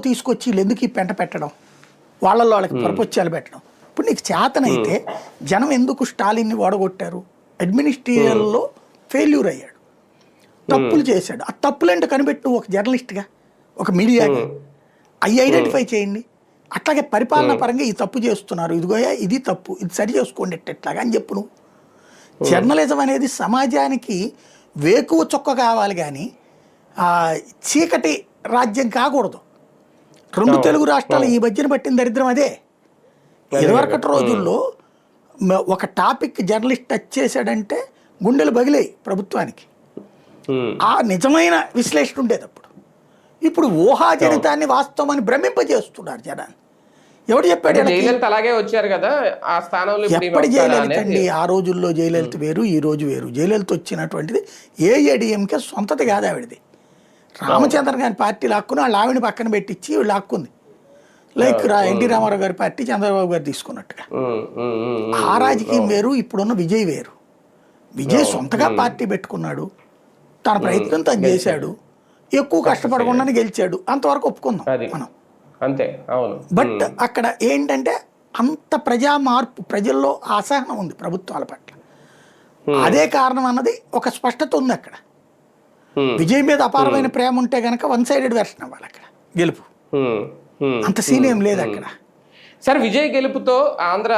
తీసుకొచ్చి వీళ్ళు ఎందుకు ఈ పెంట పెట్టడం, వాళ్ళకి ప్రపంచాలు పెట్టడం. ఇప్పుడు నీకు చేతనైతే జనం ఎందుకు స్టాలిన్ని ఓడగొట్టారు? అడ్మినిస్ట్రేషన్లో ఫెయిల్యూర్ అయ్యాడు, తప్పులు చేశాడు. ఆ తప్పులేంటో కనిపెట్టు ఒక జర్నలిస్ట్గా, ఒక మీడియాగా అవి ఐడెంటిఫై చేయండి. అట్లాగే పరిపాలన పరంగా ఈ తప్పు చేస్తున్నారు, ఇదిగోయా ఇది తప్పు, ఇది సరి చేసుకోండి ఎట్లాగా అని చెప్పు నువ్వు. జర్నలిజం అనేది సమాజానికి వేకువ చొక్క కావాలి కానీ చీకటి రాజ్యం కాకూడదు. రెండు తెలుగు రాష్ట్రాలు ఈ మధ్యన పట్టిన దరిద్రం అదే. ఇదివరకటి రోజుల్లో ఒక టాపిక్ జర్నలిస్ట్ టచ్ చేశాడంటే గుండెలు బగిలాయి ప్రభుత్వానికి. ఆ నిజమైన విశ్లేషణ ఉండేది అప్పుడు. ఇప్పుడు ఊహాజనితాన్ని వాస్తవాన్ని భ్రమింపజేస్తున్నారు జనాన్ని. ఎవడు చెప్పాడు? అలాగే వచ్చారు కదా ఆ స్థానంలో. ఎప్పటి జయలలిత అండి? ఆ రోజుల్లో జయలలిత వేరు, ఈ రోజు వేరు. జయలలిత వచ్చినటువంటిది ఏఐఏడిఎంకే సొంతది కాదు, ఆవిడది. రామచంద్ర గారి పార్టీ లాక్కుని వాళ్ళ ఆవిడని పక్కన పెట్టించి వీళ్ళు లాక్కుంది. లైక్ ఎన్టీ రామారావు గారి పార్టీ చంద్రబాబు గారు తీసుకున్నట్టుగా. ఆ రాజకీయం వేరు, ఇప్పుడున్న విజయ్ వేరు. విజయ్ సొంతగా పార్టీ పెట్టుకున్నాడు, తన ప్రయత్నం తను చేశాడు, ఎక్కువ కష్టపడకుండానే గెలిచాడు, అంతవరకు ఒప్పుకుందాం మనం. అంతే, అవును. బట్ అక్కడ ఏంటంటే అంత ప్రజా మార్పు, ప్రజల్లో అసహనం ఉంది ప్రభుత్వాల పట్ల. అదే కారణం అన్నది ఒక స్పష్టత ఉంది అక్కడ. విజయ్ మీద అపారమైన ప్రేమ ఉంటే గనక వన్ సైడెడ్ వెర్షన్ అవ్వాలి అక్కడ గెలుపు. అంత సీన్ ఏం లేదు అక్కడ. సరే, విజయ్ గెలుపుతో ఆంధ్ర